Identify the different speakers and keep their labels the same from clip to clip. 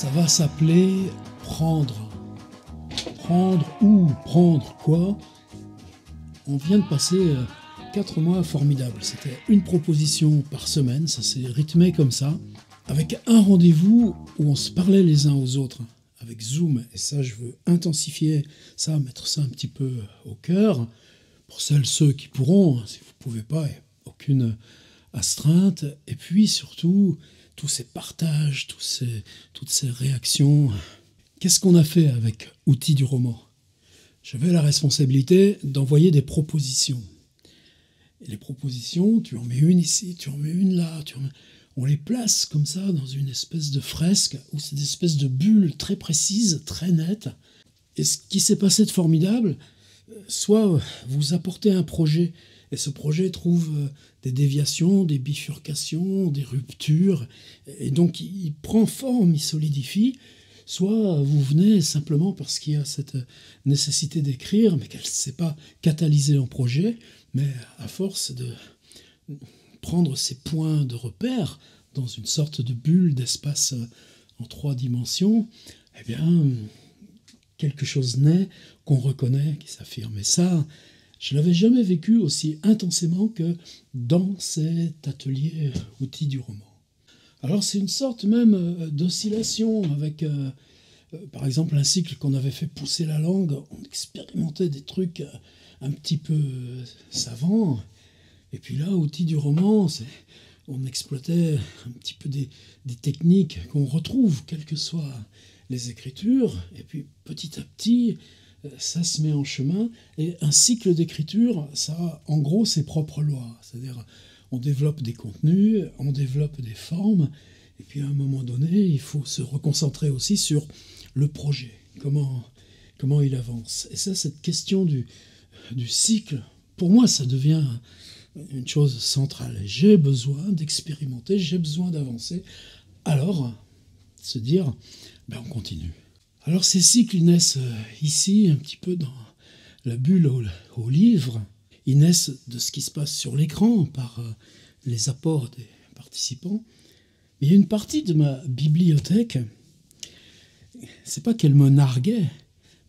Speaker 1: Ça va s'appeler prendre. Prendre ou prendre quoi? On vient de passer 4 mois formidables. C'était une proposition par semaine, ça s'est rythmé comme ça, avec un rendez-vous où on se parlait les uns aux autres, avec Zoom. Et ça, je veux intensifier ça, mettre ça un petit peu au cœur. Pour ceux qui pourront, si vous ne pouvez pas, aucune astreinte. Et puis surtout, tous ces partages, toutes ces réactions. Qu'est-ce qu'on a fait avec Outils du roman? J'avais la responsabilité d'envoyer des propositions. Et les propositions, tu en mets une ici, tu en mets une là, on les place comme ça dans une espèce de fresque, où c'est des espèces de bulles très précises, très nettes. Et ce qui s'est passé de formidable, soit vous apportez un projet, et ce projet trouve des déviations, des bifurcations, des ruptures, et donc il prend forme, il solidifie, soit vous venez simplement parce qu'il y a cette nécessité d'écrire, mais qu'elle ne s'est pas catalysée en projet, mais à force de prendre ces points de repère dans une sorte de bulle d'espace en 3 dimensions, eh bien, quelque chose naît qu'on reconnaît, qui s'affirme. Et ça, je ne l'avais jamais vécu aussi intensément que dans cet atelier Outils du roman. Alors c'est une sorte même d'oscillation avec, par exemple, un cycle qu'on avait fait Pousser la langue. On expérimentait des trucs un petit peu savants. Et puis là, Outils du roman, on exploitait un petit peu des techniques qu'on retrouve, quelles que soient les écritures. Et puis petit à petit, ça se met en chemin. Et un cycle d'écriture, ça a en gros ses propres lois. C'est-à-dire, on développe des contenus, on développe des formes. Et puis à un moment donné, il faut se reconcentrer aussi sur le projet, comment il avance. Et ça, cette question du cycle, pour moi, ça devient une chose centrale. J'ai besoin d'expérimenter, j'ai besoin d'avancer. Alors, se dire, on continue. Alors ces cycles naissent ici, un petit peu dans la bulle au livre. Ils naissent de ce qui se passe sur l'écran par les apports des participants. Mais il y a une partie de ma bibliothèque, c'est pas qu'elle me narguait,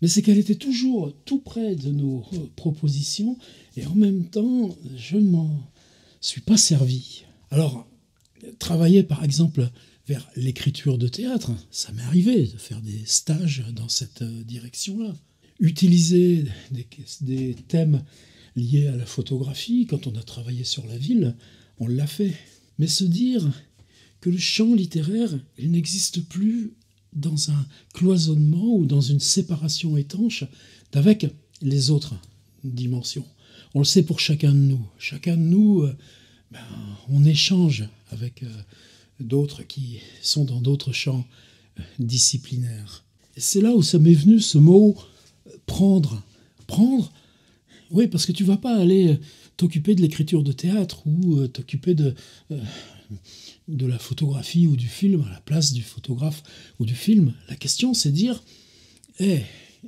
Speaker 1: mais c'est qu'elle était toujours tout près de nos propositions, et en même temps, je ne m'en suis pas servi. Alors, travailler par exemple vers l'écriture de théâtre, ça m'est arrivé de faire des stages dans cette direction-là. Utiliser des thèmes liés à la photographie, quand on a travaillé sur la ville, on l'a fait. Mais se dire que le champ littéraire, il n'existe plus dans un cloisonnement ou dans une séparation étanche d'avec les autres dimensions. On le sait pour chacun de nous. Chacun de nous, on échange avec d'autres qui sont dans d'autres champs disciplinaires. Et c'est là où ça m'est venu ce mot « prendre ». Prendre, oui, parce que tu ne vas pas aller t'occuper de l'écriture de théâtre ou t'occuper de la photographie ou du film à la place du photographe ou du film. La question, c'est de dire,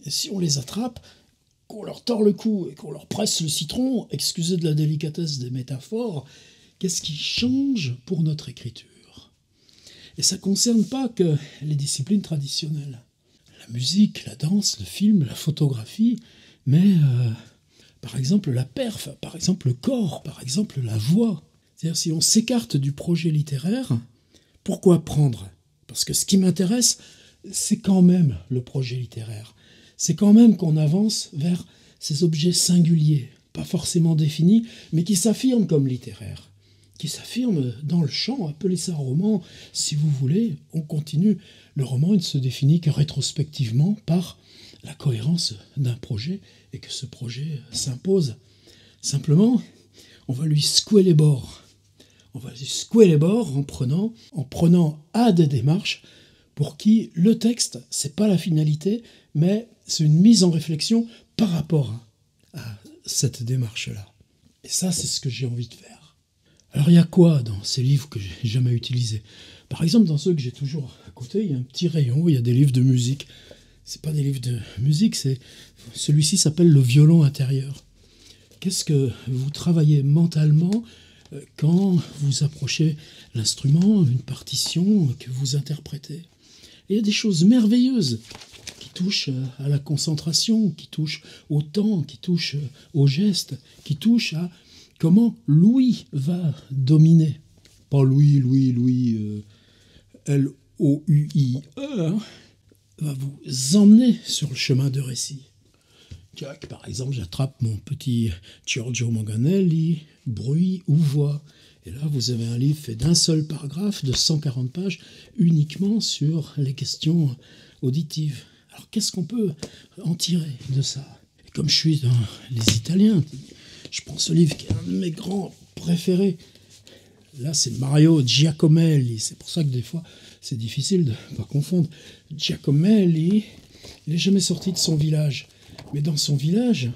Speaker 1: si on les attrape, qu'on leur tord le cou et qu'on leur presse le citron, excusez de la délicatesse des métaphores, qu'est-ce qui change pour notre écriture? Et ça ne concerne pas que les disciplines traditionnelles. La musique, la danse, le film, la photographie, mais par exemple la perf, par exemple le corps, par exemple la voix. C'est-à-dire, si on s'écarte du projet littéraire, pourquoi prendre? Parce que ce qui m'intéresse, c'est quand même le projet littéraire. C'est quand même qu'on avance vers ces objets singuliers, pas forcément définis, mais qui s'affirment comme littéraires, qui s'affirment dans le champ. Appelez ça roman, si vous voulez. On continue. Le roman, il ne se définit que rétrospectivement par la cohérence d'un projet, et que ce projet s'impose. Simplement, on va lui secouer les bords. On va lui secouer les bords en prenant à des démarches pour qui le texte, c'est pas la finalité, mais c'est une mise en réflexion par rapport à cette démarche-là. Et ça, c'est ce que j'ai envie de faire. Alors, il y a quoi dans ces livres que j'ai jamais utilisés? Par exemple, dans ceux que j'ai toujours à côté, il y a un petit rayon où il y a des livres de musique. C'est pas des livres de musique, celui-ci s'appelle Le violon intérieur. Qu'est-ce que vous travaillez mentalement quand vous approchez l'instrument, une partition que vous interprétez? Et il y a des choses merveilleuses qui touchent à la concentration, qui touchent au temps, qui touchent au geste, qui touchent à comment Louis va dominer. Pas Louis, L-O-U-I-E, hein, va vous emmener sur le chemin de récit. Par exemple, j'attrape mon petit Giorgio Manganelli, bruit ou voix. Et là, vous avez un livre fait d'un seul paragraphe de 140 pages uniquement sur les questions auditives. Alors, qu'est-ce qu'on peut en tirer de ça? Et comme je suis dans les Italiens, je prends ce livre qui est un de mes grands préférés. Là, c'est Mario Giacomelli. C'est pour ça que des fois, c'est difficile de ne pas confondre. Giacomelli, il n'est jamais sorti de son village. Mais dans son village,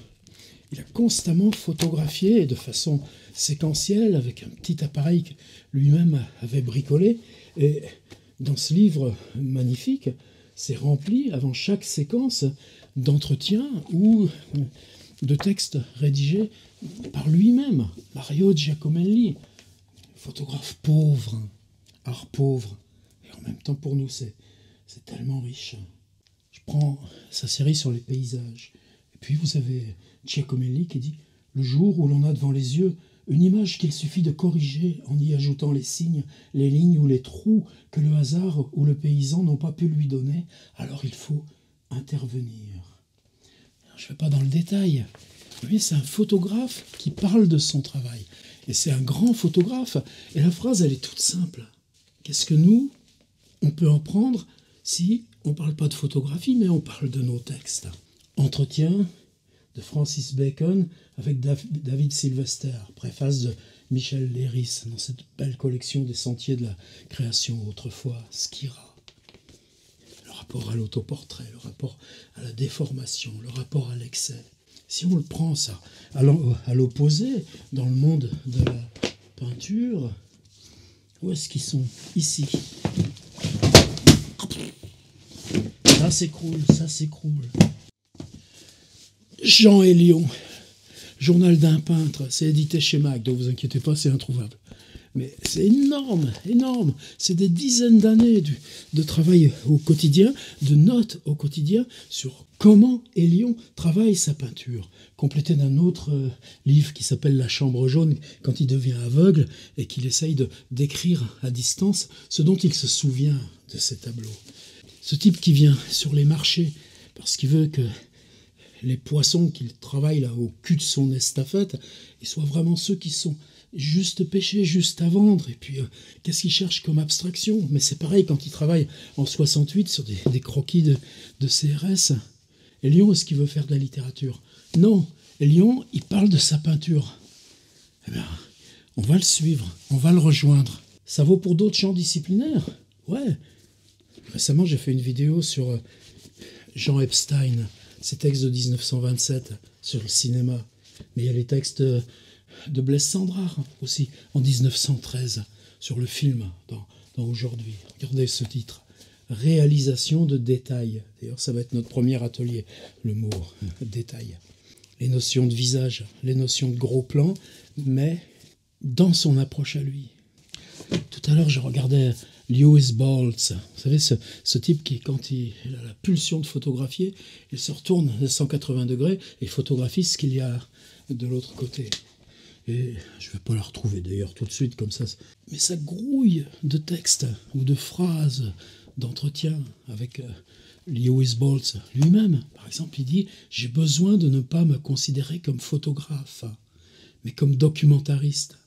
Speaker 1: il a constamment photographié de façon séquentielle avec un petit appareil que lui-même avait bricolé. Et dans ce livre magnifique, c'est rempli avant chaque séquence d'entretiens ou de textes rédigés par lui-même. Mario Giacomelli, photographe pauvre, art pauvre. Et en même temps, pour nous, c'est tellement riche. Je prends sa série sur les paysages. Et puis vous avez Giacomelli qui dit « Le jour où l'on a devant les yeux une image qu'il suffit de corriger en y ajoutant les signes, les lignes ou les trous que le hasard ou le paysan n'ont pas pu lui donner, alors il faut intervenir. » Je ne vais pas dans le détail. Mais c'est un photographe qui parle de son travail. Et c'est un grand photographe. Et la phrase, elle est toute simple. Qu'est-ce que nous, on peut en prendre si on ne parle pas de photographie, mais on parle de nos textes? Entretien de Francis Bacon avec David Sylvester, préface de Michel Léris dans cette belle collection des sentiers de la création, autrefois Skira. Le rapport à l'autoportrait, le rapport à la déformation, le rapport à l'excès. Si on le prend ça à l'opposé, dans le monde de la peinture, où est-ce qu'ils sont? Ici. Ça s'écroule, ça s'écroule. Jean Hélion, Journal d'un peintre, c'est édité chez Mac, donc vous inquiétez pas, c'est introuvable. Mais c'est énorme, énorme. C'est des dizaines d'années de travail au quotidien, de notes au quotidien sur comment Hélion travaille sa peinture. Complété d'un autre livre qui s'appelle La Chambre jaune, quand il devient aveugle et qu'il essaye de décrire à distance ce dont il se souvient de ces tableaux. Ce type qui vient sur les marchés parce qu'il veut que les poissons qu'il travaille là au cul de son estafette, ils soient vraiment ceux qui sont juste pêchés, juste à vendre. Et puis, qu'est-ce qu'il cherche comme abstraction? Mais c'est pareil quand il travaille en 68 sur des croquis de CRS. Hélion, est-ce qu'il veut faire de la littérature? Non. Hélion, il parle de sa peinture. Eh bien, on va le suivre, on va le rejoindre. Ça vaut pour d'autres champs disciplinaires? Ouais. Récemment, j'ai fait une vidéo sur Jean Epstein, ses textes de 1927 sur le cinéma. Mais il y a les textes de Blaise Cendrars aussi, en 1913, sur le film, dans Aujourd'hui. Regardez ce titre. Réalisation de détail. D'ailleurs, ça va être notre premier atelier, le mot détail. Les notions de visage, les notions de gros plan, mais dans son approche à lui. Tout à l'heure, je regardais Lewis Boltz. Vous savez, ce type qui, quand il a la pulsion de photographier, il se retourne de 180 degrés et photographie ce qu'il y a de l'autre côté. Et je ne vais pas la retrouver d'ailleurs tout de suite comme ça. Mais ça grouille de textes ou de phrases d'entretien avec Lewis Boltz lui-même. Par exemple, il dit « J'ai besoin de ne pas me considérer comme photographe, mais comme documentariste. »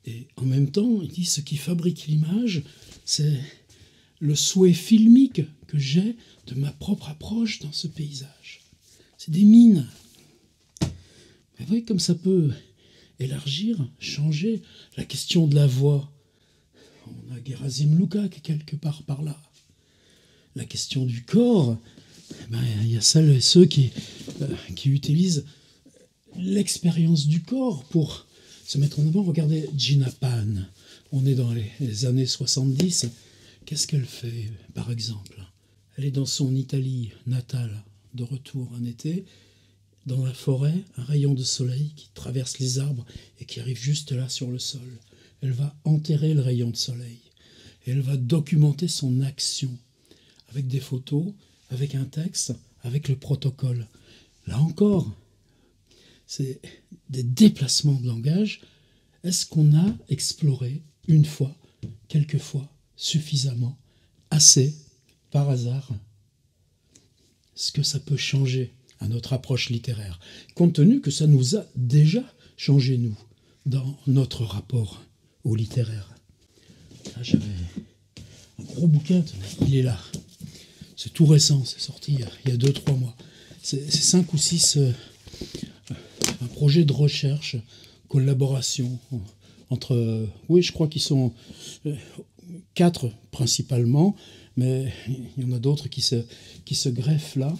Speaker 1: Et en même temps, il dit « Ce qui fabrique l'image, c'est le souhait filmique que j'ai de ma propre approche dans ce paysage. » C'est des mines. Vous voyez comme ça peut élargir, changer la question de la voix. On a Gerasim Lukács quelque part par là. La question du corps, il y a celles et ceux qui utilisent l'expérience du corps pour se mettre en avant. Regardez Gina Pan, on est dans les années 70. Qu'est-ce qu'elle fait, par exemple? Elle est dans son Italie natale, de retour un été, dans la forêt, un rayon de soleil qui traverse les arbres et qui arrive juste là sur le sol. Elle va enterrer le rayon de soleil et elle va documenter son action avec des photos, avec un texte, avec le protocole. Là encore, c'est des déplacements de langage. Est-ce qu'on a exploré une fois, quelques fois, suffisamment, assez, par hasard, ce que ça peut changer à notre approche littéraire, compte tenu que ça nous a déjà changé, nous, dans notre rapport au littéraire. Là, j'avais un gros bouquin, tenez, il est là. C'est tout récent, c'est sorti il y a 2-3 mois. C'est 5 ou 6 un projet de recherche, collaboration entre, oui, je crois qu'ils sont 4 principalement, mais il y en a d'autres qui se greffent là,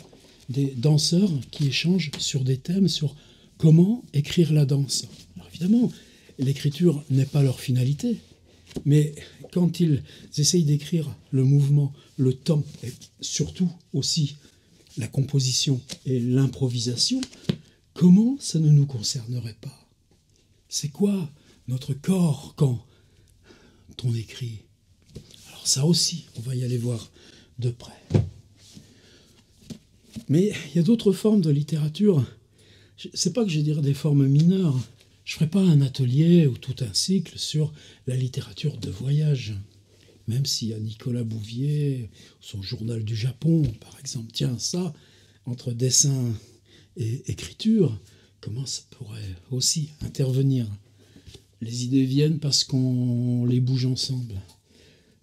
Speaker 1: des danseurs qui échangent sur des thèmes, sur comment écrire la danse. Alors évidemment, l'écriture n'est pas leur finalité, mais quand ils essayent d'écrire le mouvement, le temps, et surtout aussi la composition et l'improvisation, comment ça ne nous concernerait pas? C'est quoi notre corps quand on écrit? Alors ça aussi, on va y aller voir de près. Mais il y a d'autres formes de littérature. C'est pas que je vais dire des formes mineures. Je ne ferai pas un atelier ou tout un cycle sur la littérature de voyage. Même s'il y a Nicolas Bouvier, son journal du Japon, par exemple. Tiens, ça, entre dessin et écriture, comment ça pourrait aussi intervenir? Les idées viennent parce qu'on les bouge ensemble.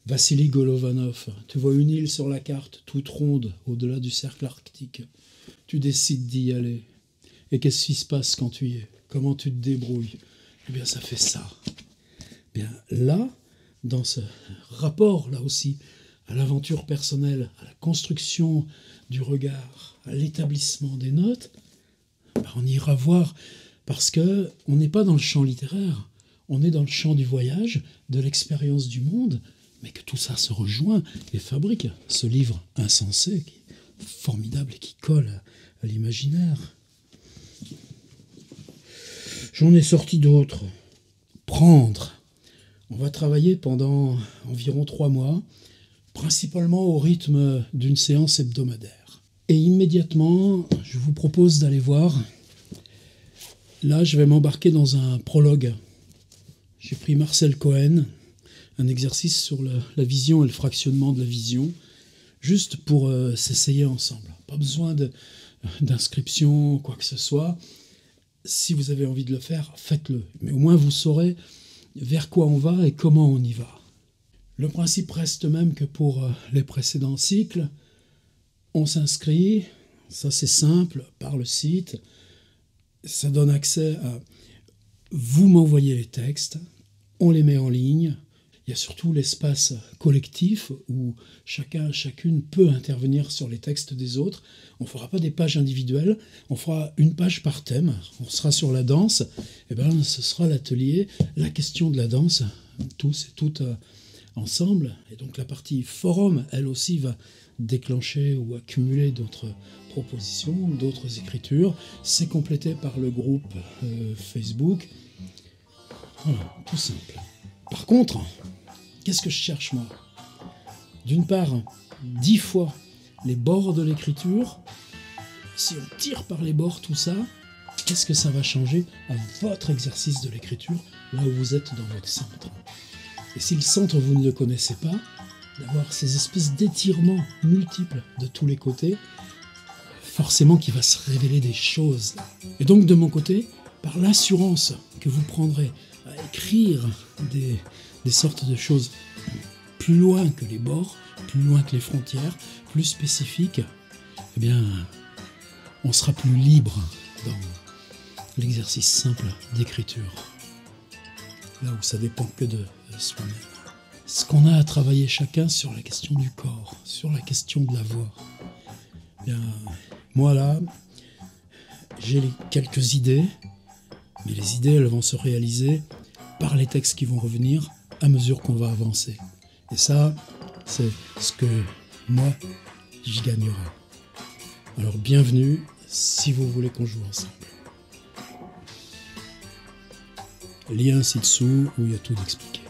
Speaker 1: Vassili Golovanov, tu vois une île sur la carte, toute ronde, au-delà du cercle arctique. Tu décides d'y aller. Et qu'est-ce qui se passe quand tu y es? Comment tu te débrouilles? Eh bien, ça fait ça. Eh bien, là, dans ce rapport, là aussi, à l'aventure personnelle, à la construction du regard, à l'établissement des notes, ben, on ira voir, parce qu'on n'est pas dans le champ littéraire, on est dans le champ du voyage, de l'expérience du monde, mais que tout ça se rejoint et fabrique ce livre insensé, qui est formidable et qui colle à l'imaginaire. J'en ai sorti d'autres. Prendre. On va travailler pendant environ 3 mois, principalement au rythme d'une séance hebdomadaire. Et immédiatement, je vous propose d'aller voir. Là, je vais m'embarquer dans un prologue. J'ai pris Marcel Cohen, un exercice sur la vision et le fractionnement de la vision, juste pour s'essayer ensemble. Pas besoin d'inscription, quoi que ce soit. Si vous avez envie de le faire, faites-le. Mais au moins, vous saurez vers quoi on va et comment on y va. Le principe reste même que pour les précédents cycles, on s'inscrit, ça c'est simple, par le site. Ça donne accès à... Vous m'envoyez les textes, on les met en ligne. Il y a surtout l'espace collectif où chacun, chacune peut intervenir sur les textes des autres. On ne fera pas des pages individuelles, on fera une page par thème. On sera sur la danse, et bien ce sera l'atelier, la question de la danse, tous et toutes ensemble. Et donc la partie forum, elle aussi, va déclencher ou accumuler d'autres propositions, d'autres écritures. C'est complété par le groupe Facebook. Voilà, tout simple. Par contre, qu'est-ce que je cherche, moi? D'une part, 10 fois les bords de l'écriture. Si on tire par les bords tout ça, qu'est-ce que ça va changer à votre exercice de l'écriture, là où vous êtes dans votre centre? Et si le centre, vous ne le connaissez pas, d'avoir ces espèces d'étirements multiples de tous les côtés, forcément qu'il va se révéler des choses. Et donc, de mon côté, par l'assurance que vous prendrez à écrire des sortes de choses plus loin que les bords, plus loin que les frontières, plus spécifiques, eh bien, on sera plus libre dans l'exercice simple d'écriture. Là où ça dépend que de soi-même. Ce qu'on a à travailler chacun sur la question du corps, sur la question de la voix. Eh bien, moi là, j'ai quelques idées, mais les idées, elles vont se réaliser par les textes qui vont revenir à mesure qu'on va avancer. Et ça, c'est ce que moi, j'y gagnerai. Alors bienvenue, si vous voulez qu'on joue ensemble. Lien ci-dessous où il y a tout expliqué.